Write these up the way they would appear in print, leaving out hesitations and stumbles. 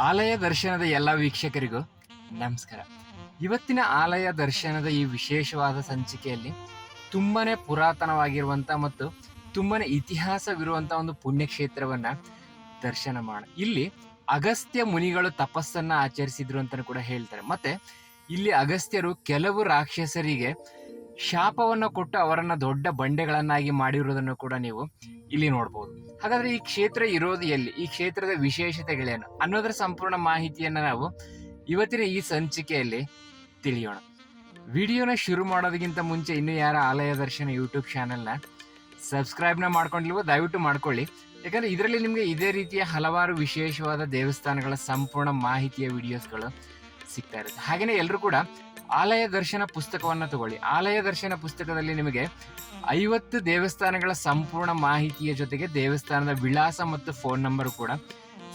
ಆಲಯ ದರ್ಶನದ ಎಲ್ಲ ವೀಕ್ಷಕರಿಗೂ ನಮಸ್ಕಾರ. ಇವತ್ತಿನ ಆಲಯ ದರ್ಶನದ ಈ ವಿಶೇಷವಾದ ಸಂಚಿಕೆಯಲ್ಲಿ ತುಂಬಾನೇ ಪುರಾತನವಾಗಿರುವಂಥ ಮತ್ತು ತುಂಬಾನೇ ಇತಿಹಾಸವಿರುವಂಥ ಒಂದು ಪುಣ್ಯಕ್ಷೇತ್ರವನ್ನ ದರ್ಶನ ಮಾಡೋಣ. ಇಲ್ಲಿ ಅಗಸ್ತ್ಯ ಮುನಿಗಳು ತಪಸ್ಸನ್ನ ಆಚರಿಸಿದ್ರು ಅಂತ ಕೂಡ ಹೇಳ್ತಾರೆ. ಮತ್ತೆ ಇಲ್ಲಿ ಅಗಸ್ತ್ಯರು ಕೆಲವು ರಾಕ್ಷಸರಿಗೆ ಶಾಪವನ್ನ ಕೊಟ್ಟು ಅವರನ್ನ ದೊಡ್ಡ ಬಂಡೆಗಳನ್ನಾಗಿ ಮಾಡಿರುವುದನ್ನು ಕೂಡ ನೀವು ಇಲ್ಲಿ ನೋಡ್ಬೋದು. ಹಾಗಾದ್ರೆ ಈ ಕ್ಷೇತ್ರ ಇರೋದು ಎಲ್ಲಿ, ಈ ಕ್ಷೇತ್ರದ ವಿಶೇಷತೆಗಳೇನು ಅನ್ನೋದರ ಸಂಪೂರ್ಣ ಮಾಹಿತಿಯನ್ನ ನಾವು ಇವತ್ತಿನ ಈ ಸಂಚಿಕೆಯಲ್ಲಿ ತಿಳಿಯೋಣ. ವಿಡಿಯೋನ ಶುರು ಮಾಡೋದಕ್ಕಿಂತ ಮುಂಚೆ ಇನ್ನೂ ಯಾರ ಆಲಯ ದರ್ಶನ ಯೂಟ್ಯೂಬ್ ಚಾನೆಲ್ನ ಸಬ್ಸ್ಕ್ರೈಬ್ನ ಮಾಡ್ಕೊಂಡಿಲ್ವೋ ದಯವಿಟ್ಟು ಮಾಡ್ಕೊಳ್ಳಿ. ಯಾಕಂದ್ರೆ ಇದರಲ್ಲಿ ನಿಮಗೆ ಇದೇ ರೀತಿಯ ಹಲವಾರು ವಿಶೇಷವಾದ ದೇವಸ್ಥಾನಗಳ ಸಂಪೂರ್ಣ ಮಾಹಿತಿಯ ವಿಡಿಯೋಸ್ಗಳು ಸಿಗ್ತಾ ಇರುತ್ತೆ. ಹಾಗೆಯೇ ಎಲ್ಲರೂ ಕೂಡ ಆಲಯ ದರ್ಶನ ಪುಸ್ತಕವನ್ನು ತಗೊಳ್ಳಿ. ಆಲಯ ದರ್ಶನ ಪುಸ್ತಕದಲ್ಲಿ ನಿಮಗೆ 50 ದೇವಸ್ಥಾನಗಳ ಸಂಪೂರ್ಣ ಮಾಹಿತಿಯ ಜೊತೆಗೆ ದೇವಸ್ಥಾನದ ವಿಳಾಸ ಮತ್ತು ಫೋನ್ ನಂಬರ್ ಕೂಡ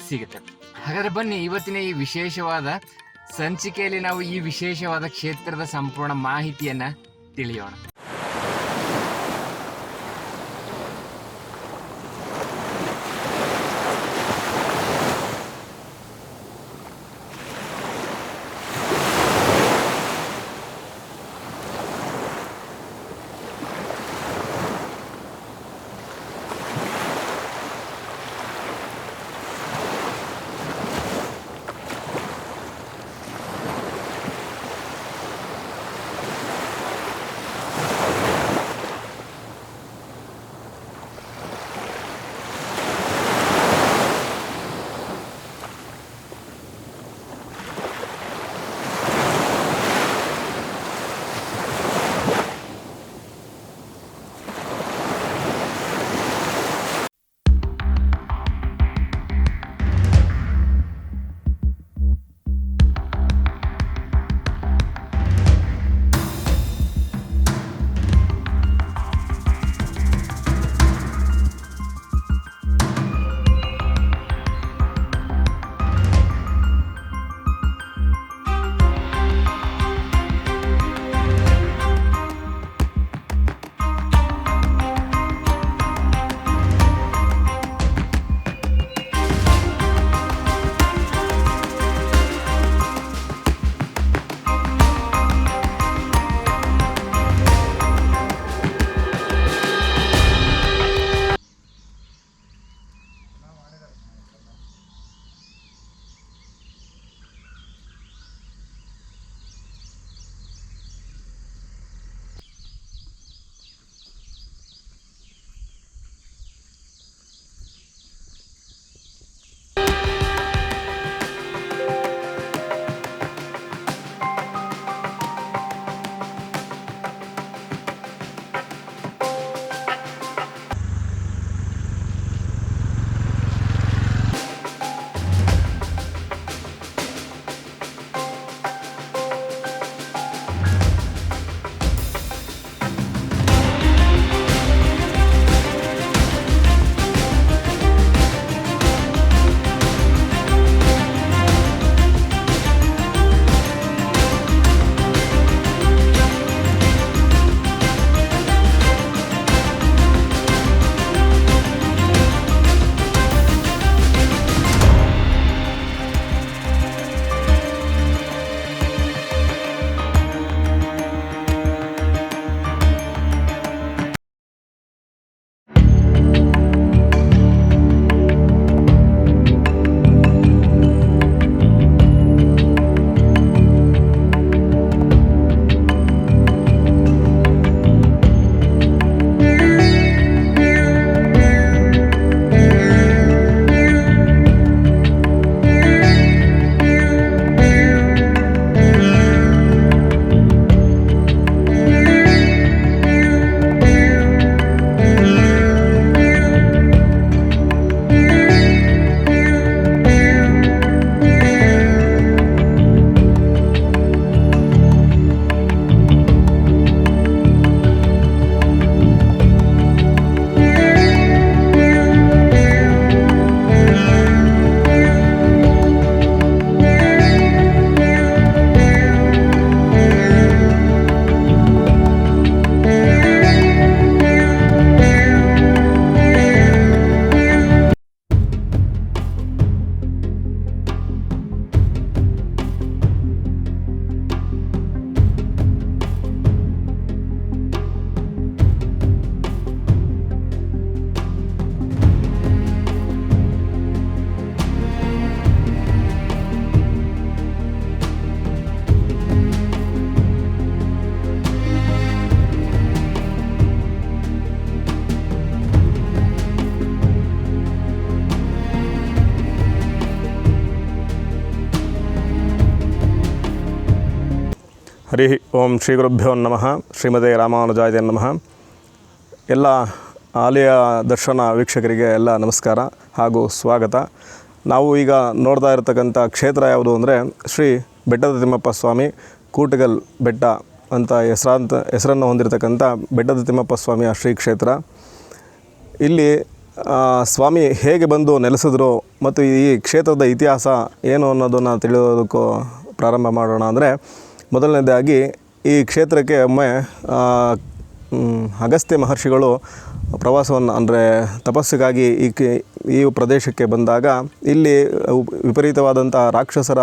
ಸಿಗುತ್ತೆ. ಹಾಗಾದ್ರೆ ಬನ್ನಿ, ಇವತ್ತಿನ ಈ ವಿಶೇಷವಾದ ಸಂಚಿಕೆಯಲ್ಲಿ ನಾವು ಈ ವಿಶೇಷವಾದ ಕ್ಷೇತ್ರದ ಸಂಪೂರ್ಣ ಮಾಹಿತಿಯನ್ನ ತಿಳಿಯೋಣ. ಹರಿ ಓಂ ಶ್ರೀ ಗುರುಭ್ಯೋ ನಮಃ. ಶ್ರೀಮತೆ ರಾಮಾನುಜಾಯ ನಮಃ. ಎಲ್ಲ ಆಲಯ ದರ್ಶನ ವೀಕ್ಷಕರಿಗೆ ಎಲ್ಲ ನಮಸ್ಕಾರ ಹಾಗೂ ಸ್ವಾಗತ. ನಾವು ಈಗ ನೋಡ್ತಾ ಇರತಕ್ಕಂಥ ಕ್ಷೇತ್ರ ಯಾವುದು ಅಂದರೆ ಶ್ರೀ ಬೆಟ್ಟದ ತಿಮ್ಮಪ್ಪ ಸ್ವಾಮಿ ಕೂಟಗಲ್ ಬೆಟ್ಟ ಅಂತ ಹೆಸರನ್ನು ಹೊಂದಿರತಕ್ಕಂಥ ಬೆಟ್ಟದ ತಿಮ್ಮಪ್ಪ ಸ್ವಾಮಿಯ ಶ್ರೀ ಕ್ಷೇತ್ರ. ಇಲ್ಲಿ ಸ್ವಾಮಿ ಹೇಗೆ ಬಂದು ನೆಲೆಸಿದ್ರು ಮತ್ತು ಈ ಕ್ಷೇತ್ರದ ಇತಿಹಾಸ ಏನು ಅನ್ನೋದನ್ನು ತಿಳಿಯೋದಕ್ಕೂ ಪ್ರಾರಂಭ ಮಾಡೋಣ. ಅಂದರೆ ಮೊದಲನೇದಾಗಿ ಈ ಕ್ಷೇತ್ರಕ್ಕೆ ಒಮ್ಮೆ ಅಗಸ್ತ್ಯ ಮಹರ್ಷಿಗಳು ಪ್ರವಾಸವನ್ನು ಅಂದರೆ ತಪಸ್ಸಿಗಾಗಿ ಈ ಪ್ರದೇಶಕ್ಕೆ ಬಂದಾಗ ಇಲ್ಲಿ ವಿಪರೀತವಾದಂಥ ರಾಕ್ಷಸರ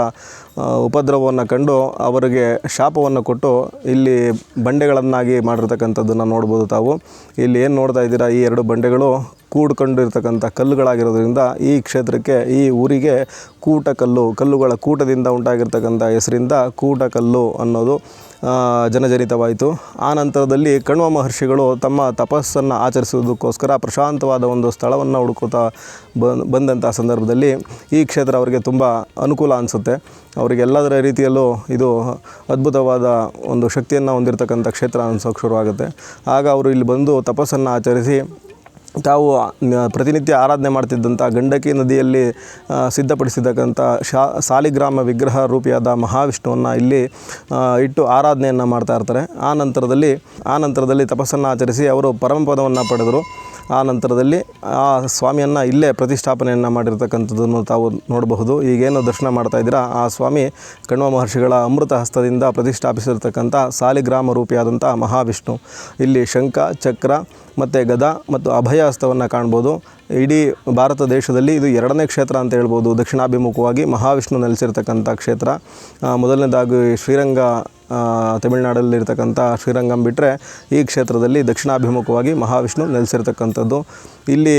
ಉಪದ್ರವವನ್ನು ಕಂಡು ಅವರಿಗೆ ಶಾಪವನ್ನು ಕೊಟ್ಟು ಇಲ್ಲಿ ಬಂಡೆಗಳನ್ನಾಗಿ ಮಾಡಿರ್ತಕ್ಕಂಥದ್ದನ್ನು ನೋಡ್ಬೋದು. ತಾವು ಇಲ್ಲಿ ಏನು ನೋಡ್ತಾ ಇದ್ದೀರಾ, ಈ ಎರಡು ಬಂಡೆಗಳು ಕೂಡ್ಕೊಂಡಿರ್ತಕ್ಕಂಥ ಕಲ್ಲುಗಳಾಗಿರೋದ್ರಿಂದ ಈ ಕ್ಷೇತ್ರಕ್ಕೆ, ಈ ಊರಿಗೆ ಕೂಟಕಲ್ಲು, ಕಲ್ಲುಗಳ ಕೂಟದಿಂದ ಉಂಟಾಗಿರ್ತಕ್ಕಂಥ ಹೆಸರಿಂದ ಕೂಟಕಲ್ಲು ಅನ್ನೋದು ಜನಜನಿತವಾಯಿತು. ಆ ನಂತರದಲ್ಲಿ ಕಣ್ವ ಮಹರ್ಷಿಗಳು ತಮ್ಮ ತಪಸ್ಸನ್ನು ಆಚರಿಸುವುದಕ್ಕೋಸ್ಕರ ಪ್ರಶಾಂತವಾದ ಒಂದು ಸ್ಥಳವನ್ನು ಹುಡುಕುತ್ತಾ ಬಂದಂಥ ಸಂದರ್ಭದಲ್ಲಿ ಈ ಕ್ಷೇತ್ರ ಅವರಿಗೆ ತುಂಬ ಅನುಕೂಲ ಅನಿಸುತ್ತೆ. ಅವರಿಗೆ ಎಲ್ಲದರ ರೀತಿಯಲ್ಲೂ ಇದು ಅದ್ಭುತವಾದ ಒಂದು ಶಕ್ತಿಯನ್ನು ಹೊಂದಿರತಕ್ಕಂಥ ಕ್ಷೇತ್ರ ಅನಿಸೋಕ್ಕೆ ಶುರುವಾಗುತ್ತೆ. ಆಗ ಅವರು ಇಲ್ಲಿ ಬಂದು ತಪಸ್ಸನ್ನು ಆಚರಿಸಿ ತಾವು ಪ್ರತಿನಿತ್ಯ ಆರಾಧನೆ ಮಾಡ್ತಿದ್ದಂಥ ಗಂಡಕಿ ನದಿಯಲ್ಲಿ ಸಿದ್ಧಪಡಿಸಿರ್ತಕ್ಕಂಥ ಸಾಲಿಗ್ರಾಮ ವಿಗ್ರಹ ರೂಪಿಯಾದ ಮಹಾವಿಷ್ಣುವನ್ನು ಇಲ್ಲಿ ಇಟ್ಟು ಆರಾಧನೆಯನ್ನು ಮಾಡ್ತಾ ಇರ್ತಾರೆ. ಆ ನಂತರದಲ್ಲಿ ತಪಸ್ಸನ್ನು ಆಚರಿಸಿ ಅವರು ಪರಮಪದವನ್ನು ಪಡೆದರು. ಆ ನಂತರದಲ್ಲಿ ಆ ಸ್ವಾಮಿಯನ್ನು ಇಲ್ಲೇ ಪ್ರತಿಷ್ಠಾಪನೆಯನ್ನು ಮಾಡಿರ್ತಕ್ಕಂಥದ್ದನ್ನು ತಾವು ನೋಡಬಹುದು. ಈಗೇನು ದರ್ಶನ ಮಾಡ್ತಾ ಇದ್ದೀರಾ, ಆ ಸ್ವಾಮಿ ಕಣ್ವ ಮಹರ್ಷಿಗಳ ಅಮೃತ ಹಸ್ತದಿಂದ ಪ್ರತಿಷ್ಠಾಪಿಸಿರ್ತಕ್ಕಂಥ ಸಾಲಿಗ್ರಾಮ ರೂಪಿಯಾದಂಥ ಮಹಾವಿಷ್ಣು. ಇಲ್ಲಿ ಶಂಖ, ಚಕ್ರ ಮತ್ತು ಗದ ಮತ್ತು ಅಭಯ ಹಸ್ತವನ್ನು ಕಾಣ್ಬೋದು. ಇಡೀ ಭಾರತ ದೇಶದಲ್ಲಿ ಇದು ಎರಡನೇ ಕ್ಷೇತ್ರ ಅಂತ ಹೇಳ್ಬೋದು. ದಕ್ಷಿಣಾಭಿಮುಖವಾಗಿ ಮಹಾವಿಷ್ಣು ನೆಲೆಸಿರ್ತಕ್ಕಂಥ ಕ್ಷೇತ್ರ. ಮೊದಲನೇದಾಗಿ ಶ್ರೀರಂಗ, ತಮಿಳುನಾಡಲ್ಲಿರ್ತಕ್ಕಂಥ ಶ್ರೀರಂಗಂ ಬಿಟ್ಟರೆ ಈ ಕ್ಷೇತ್ರದಲ್ಲಿ ದಕ್ಷಿಣಾಭಿಮುಖವಾಗಿ ಮಹಾವಿಷ್ಣು ನೆಲೆಸಿರ್ತಕ್ಕಂಥದ್ದು. ಇಲ್ಲಿ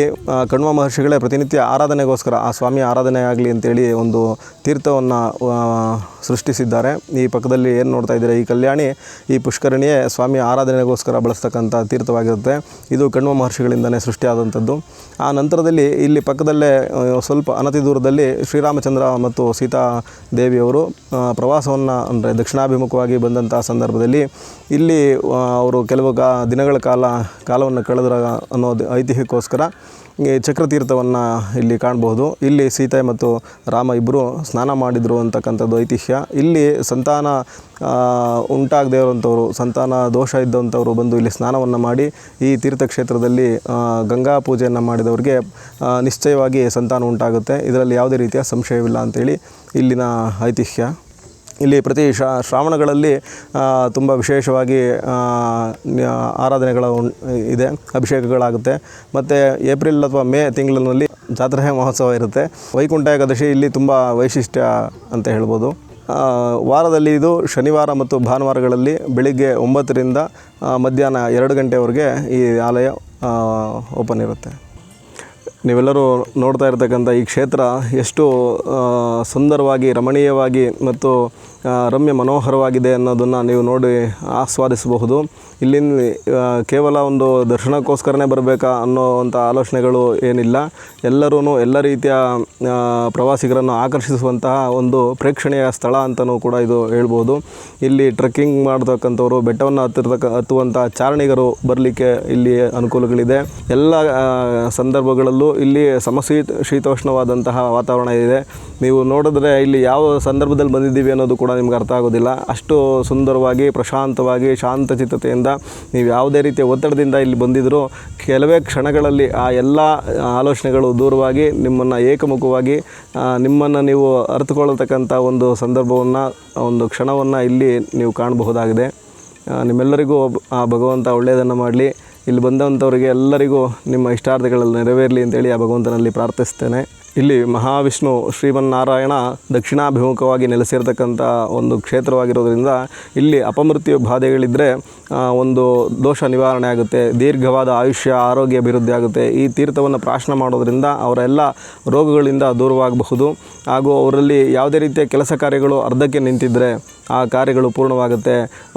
ಕಣ್ವ ಮಹರ್ಷಿಗಳೇ ಪ್ರತಿನಿತ್ಯ ಆರಾಧನೆಗೋಸ್ಕರ, ಆ ಸ್ವಾಮಿ ಆರಾಧನೆ ಆಗಲಿ ಅಂತೇಳಿ ಒಂದು ತೀರ್ಥವನ್ನು ಸೃಷ್ಟಿಸಿದ್ದಾರೆ. ಈ ಪಕ್ಕದಲ್ಲಿ ಏನು ನೋಡ್ತಾ ಇದ್ದೀರಾ, ಈ ಕಲ್ಯಾಣಿ, ಈ ಪುಷ್ಕರಣಿಯೇ ಸ್ವಾಮಿ ಆರಾಧನೆಗೋಸ್ಕರ ಬಳಸ್ತಕ್ಕಂಥ ತೀರ್ಥವಾಗಿರುತ್ತೆ. ಇದು ಕಣ್ವ ಮಹರ್ಷಿಗಳಿಂದಲೇ ಸೃಷ್ಟಿಯಾದಂಥದ್ದು. ಆ ನಂತರದಲ್ಲಿ ಇಲ್ಲಿ ಪಕ್ಕದಲ್ಲೇ ಸ್ವಲ್ಪ ಅನತಿ ದೂರದಲ್ಲಿ ಶ್ರೀರಾಮಚಂದ್ರ ಮತ್ತು ಸೀತಾದೇವಿಯವರು ಪ್ರವಾಸವನ್ನು ಅಂದರೆ ದಕ್ಷಿಣಾಭಿಮುಖವಾಗಿ ಬಂದಂಥ ಸಂದರ್ಭದಲ್ಲಿ ಇಲ್ಲಿ ಅವರು ಕೆಲವು ದಿನಗಳ ಕಾಲವನ್ನು ಕಳೆದ್ರ ಅನ್ನೋದು ಐತಿಹ್ಯಕ್ಕೋಸ್ಕರ ಈ ಚಕ್ರತೀರ್ಥವನ್ನು ಇಲ್ಲಿ ಕಾಣಬಹುದು. ಇಲ್ಲಿ ಸೀತೆ ಮತ್ತು ರಾಮ ಇಬ್ಬರು ಸ್ನಾನ ಮಾಡಿದರು ಅಂತಕ್ಕಂಥದ್ದು ಐತಿಹ್ಯ. ಇಲ್ಲಿ ಸಂತಾನ ಉಂಟಾಗದೇ ಇರುವಂಥವ್ರು, ಸಂತಾನ ದೋಷ ಇದ್ದಂಥವರು ಬಂದು ಇಲ್ಲಿ ಸ್ನಾನವನ್ನು ಮಾಡಿ ಈ ತೀರ್ಥಕ್ಷೇತ್ರದಲ್ಲಿ ಗಂಗಾ ಪೂಜೆಯನ್ನು ಮಾಡಿದವರಿಗೆ ನಿಶ್ಚಯವಾಗಿ ಸಂತಾನ ಉಂಟಾಗುತ್ತೆ. ಇದರಲ್ಲಿ ಯಾವುದೇ ರೀತಿಯ ಸಂಶಯವಿಲ್ಲ ಅಂಥೇಳಿ ಇಲ್ಲಿನ ಐತಿಹ್ಯ. ಇಲ್ಲಿ ಪ್ರತಿ ಶ್ರಾವಣಗಳಲ್ಲಿ ತುಂಬ ವಿಶೇಷವಾಗಿ ಆರಾಧನೆಗಳ ಇದೆ, ಅಭಿಷೇಕಗಳಾಗುತ್ತೆ. ಮತ್ತು ಏಪ್ರಿಲ್ ಅಥವಾ ಮೇ ತಿಂಗಳಿನಲ್ಲಿ ಜಾತ್ರೆ ಮಹೋತ್ಸವ ಇರುತ್ತೆ. ವೈಕುಂಠ ಏಕಾದಶಿ ಇಲ್ಲಿ ತುಂಬ ವೈಶಿಷ್ಟ್ಯ ಅಂತ ಹೇಳ್ಬೋದು. ವಾರದಲ್ಲಿ ಇದು ಶನಿವಾರ ಮತ್ತು ಭಾನುವಾರಗಳಲ್ಲಿ ಬೆಳಿಗ್ಗೆ 9ರಿಂದ ಮಧ್ಯಾಹ್ನ 2 ಗಂಟೆವರೆಗೆ ಈ ಆಲಯ ಓಪನ್ ಇರುತ್ತೆ. ನೀವೆಲ್ಲರೂ ನೋಡ್ತಾ ಇರ್ತಕ್ಕಂಥ ಈ ಕ್ಷೇತ್ರ ಎಷ್ಟು ಸುಂದರವಾಗಿ, ರಮಣೀಯವಾಗಿ ಮತ್ತು ರಮ್ಯ ಮನೋಹರವಾಗಿದೆ ಅನ್ನೋದನ್ನು ನೀವು ನೋಡಿ ಆಸ್ವಾದಿಸಬಹುದು. ಇಲ್ಲಿಂದ ಕೇವಲ ಒಂದು ದರ್ಶನಕ್ಕೋಸ್ಕರನೇ ಬರಬೇಕಾ ಅನ್ನೋವಂಥ ಆಲೋಚನೆಗಳು ಏನಿಲ್ಲ. ಎಲ್ಲರೂ ಎಲ್ಲ ರೀತಿಯ ಪ್ರವಾಸಿಗರನ್ನು ಆಕರ್ಷಿಸುವಂತಹ ಒಂದು ಪ್ರೇಕ್ಷಣೀಯ ಸ್ಥಳ ಅಂತಲೂ ಕೂಡ ಇದು ಹೇಳ್ಬೋದು. ಇಲ್ಲಿ ಟ್ರೆಕ್ಕಿಂಗ್ ಮಾಡ್ತಕ್ಕಂಥವ್ರು, ಬೆಟ್ಟವನ್ನು ಹತ್ತುವಂಥ ಚಾರಣಿಗರು ಬರಲಿಕ್ಕೆ ಇಲ್ಲಿ ಅನುಕೂಲಗಳಿದೆ. ಎಲ್ಲ ಸಂದರ್ಭಗಳಲ್ಲೂ ಇಲ್ಲಿ ಶೀತೋಷ್ಣವಾದಂತಹ ವಾತಾವರಣ ಇದೆ. ನೀವು ನೋಡಿದ್ರೆ ಇಲ್ಲಿ ಯಾವ ಸಂದರ್ಭದಲ್ಲಿ ಬಂದಿದ್ದೀವಿ ಅನ್ನೋದು ಕೂಡ ನಿಮ್ಗೆ ಅರ್ಥ ಆಗೋದಿಲ್ಲ. ಅಷ್ಟು ಸುಂದರವಾಗಿ, ಪ್ರಶಾಂತವಾಗಿ, ಶಾಂತಚಿತ್ತತೆಯಿಂದ ನೀವು ಯಾವುದೇ ರೀತಿಯ ಒತ್ತಡದಿಂದ ಇಲ್ಲಿ ಬಂದಿದ್ದರೂ ಕೆಲವೇ ಕ್ಷಣಗಳಲ್ಲಿ ಆ ಎಲ್ಲ ಆಲೋಚನೆಗಳು ದೂರವಾಗಿ ನಿಮ್ಮನ್ನು ಏಕಮುಖವಾಗಿ ನಿಮ್ಮನ್ನು ನೀವು ಅರ್ಥಕೊಳ್ಳತಕ್ಕಂಥ ಒಂದು ಸಂದರ್ಭವನ್ನು, ಒಂದು ಕ್ಷಣವನ್ನು ಇಲ್ಲಿ ನೀವು ಕಾಣಬಹುದಾಗಿದೆ. ನಿಮ್ಮೆಲ್ಲರಿಗೂ ಆ ಭಗವಂತ ಒಳ್ಳೆಯದನ್ನು ಮಾಡಲಿ. ಇಲ್ಲಿ ಬಂದಂಥವರಿಗೆ ಎಲ್ಲರಿಗೂ ನಿಮ್ಮ ಇಷ್ಟಾರ್ಥಗಳಲ್ಲಿ ನೆರವೇರಲಿ ಅಂತೇಳಿ ಆ ಭಗವಂತನಲ್ಲಿ ಪ್ರಾರ್ಥಿಸ್ತೇನೆ. ಇಲ್ಲಿ ಮಹಾವಿಷ್ಣು ಶ್ರೀಮನ್ನಾರಾಯಣ ದಕ್ಷಿಣಾಭಿಮುಖವಾಗಿ ನೆಲೆಸಿರ್ತಕ್ಕಂಥ ಒಂದು ಕ್ಷೇತ್ರವಾಗಿರೋದ್ರಿಂದ ಇಲ್ಲಿ ಅಪಮೃತ್ಯು ಬಾಧೆಗಳಿದ್ದರೆ ಒಂದು ದೋಷ ನಿವಾರಣೆ ಆಗುತ್ತೆ, ದೀರ್ಘವಾದ ಆಯುಷ್ಯ, ಆರೋಗ್ಯ ಅಭಿವೃದ್ಧಿ ಆಗುತ್ತೆ. ಈ ತೀರ್ಥವನ್ನು ಪ್ರಾಶನ ಮಾಡೋದರಿಂದ ಅವರೆಲ್ಲ ರೋಗಗಳಿಂದ ದೂರವಾಗಬಹುದು. ಹಾಗೂ ಅವರಲ್ಲಿ ಯಾವುದೇ ರೀತಿಯ ಕೆಲಸ ಕಾರ್ಯಗಳು ಅರ್ಧಕ್ಕೆ ನಿಂತಿದ್ದರೆ ಆ ಕಾರ್ಯಗಳು ಪೂರ್ಣವಾಗುತ್ತೆ.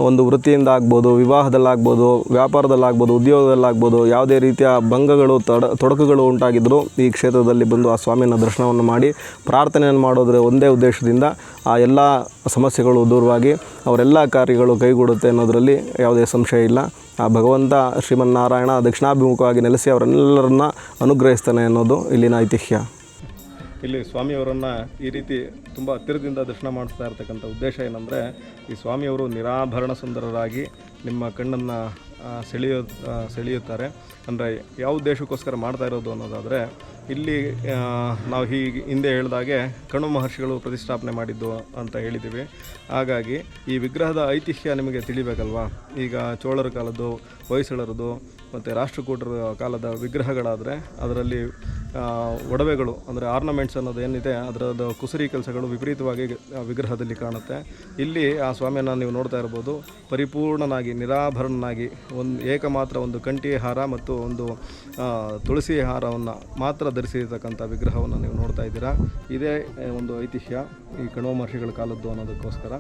ಒಂದು ವೃತ್ತಿಯಿಂದ ಆಗ್ಬೋದು, ವಿವಾಹದಲ್ಲಾಗ್ಬೋದು, ವ್ಯಾಪಾರದಲ್ಲಾಗ್ಬೋದು, ಉದ್ಯೋಗದಲ್ಲಾಗ್ಬೋದು, ಯಾವುದೇ ರೀತಿಯ ಭಂಗಗಳು, ತೊಡಕುಗಳು ಉಂಟಾಗಿದ್ದರೂ ಈ ಕ್ಷೇತ್ರದಲ್ಲಿ ಬಂದು ಆ ಸ್ವಾಮಿನ ದರ್ಶನವನ್ನು ಮಾಡಿ ಪ್ರಾರ್ಥನೆಯನ್ನು ಮಾಡೋದ್ರ ಒಂದೇ ಉದ್ದೇಶದಿಂದ ಆ ಎಲ್ಲ ಸಮಸ್ಯೆಗಳು ದೂರವಾಗಿ ಅವರೆಲ್ಲ ಕಾರ್ಯಗಳು ಕೈಗೂಡುತ್ತೆ ಅನ್ನೋದರಲ್ಲಿ ಯಾವುದೇ ಸಂಶಯ ಇಲ್ಲ. ಆ ಭಗವಂತ ಶ್ರೀಮನ್ನಾರಾಯಣ ದಕ್ಷಿಣಾಭಿಮುಖವಾಗಿ ನೆಲೆಸಿ ಅವರೆಲ್ಲರನ್ನ ಅನುಗ್ರಹಿಸ್ತಾನೆ ಅನ್ನೋದು ಇಲ್ಲಿನ ಐತಿಹ್ಯ. ಇಲ್ಲಿ ಸ್ವಾಮಿಯವರನ್ನು ಈ ರೀತಿ ತುಂಬ ಹತ್ತಿರದಿಂದ ದರ್ಶನ ಮಾಡಿಸ್ತಾ ಇರ್ತಕ್ಕಂಥ ಉದ್ದೇಶ ಏನಂದರೆ, ಈ ಸ್ವಾಮಿಯವರು ನಿರಾಭರಣ ಸುಂದರರಾಗಿ ನಿಮ್ಮ ಕಣ್ಣನ್ನು ಸೆಳೆಯುತ್ತಾರೆ. ಅಂದರೆ ಯಾವ ಉದ್ದೇಶಕ್ಕೋಸ್ಕರ ಮಾಡ್ತಾ ಇರೋದು ಅನ್ನೋದಾದರೆ, ಇಲ್ಲಿ ನಾವು ಹೀಗೆ ಹಿಂದೆ ಹೇಳಿದಾಗೆ ಕಣು ಮಹರ್ಷಿಗಳು ಪ್ರತಿಷ್ಠಾಪನೆ ಮಾಡಿದ್ದು ಅಂತ ಹೇಳಿದ್ದೀವಿ. ಹಾಗಾಗಿ ಈ ವಿಗ್ರಹದ ಐತಿಹ್ಯ ನಿಮಗೆ ತಿಳಿಬೇಕಲ್ವಾ. ಈಗ ಚೋಳರ ಕಾಲದ್ದು, ಹೊಯ್ಸಳರದು ಮತ್ತು ರಾಷ್ಟ್ರಕೂಟರ ಕಾಲದ ವಿಗ್ರಹಗಳಾದರೆ ಅದರಲ್ಲಿ ಒಡವೆಗಳು ಅಂದರೆ ಆರ್ನಮೆಂಟ್ಸ್ ಅನ್ನೋದು ಏನಿದೆ ಅದರದ್ದು ಕುಸುರಿ ಕೆಲಸಗಳು ವಿಪರೀತವಾಗಿ ವಿಗ್ರಹದಲ್ಲಿ ಕಾಣುತ್ತೆ. ಇಲ್ಲಿ ಆ ಸ್ವಾಮಿಯನ್ನು ನೀವು ನೋಡ್ತಾ ಇರ್ಬೋದು, ಪರಿಪೂರ್ಣನಾಗಿ ನಿರಾಭರಣನಾಗಿ ಏಕಮಾತ್ರ ಒಂದು ಕಂಠಿ ಹಾರ ಮತ್ತು ಒಂದು ತುಳಸಿ ಹಾರವನ್ನು ಮಾತ್ರ ಧರಿಸಿರ್ತಕ್ಕಂಥ ವಿಗ್ರಹವನ್ನು ನೀವು ನೋಡ್ತಾ ಇದ್ದೀರಾ. ಇದೇ ಒಂದು ಐತಿಹ್ಯ ಈ ಕಣ್ವ ಮಹರ್ಷಿಗಳ ಕಾಲದ್ದು ಅನ್ನೋದಕ್ಕೋಸ್ಕರ.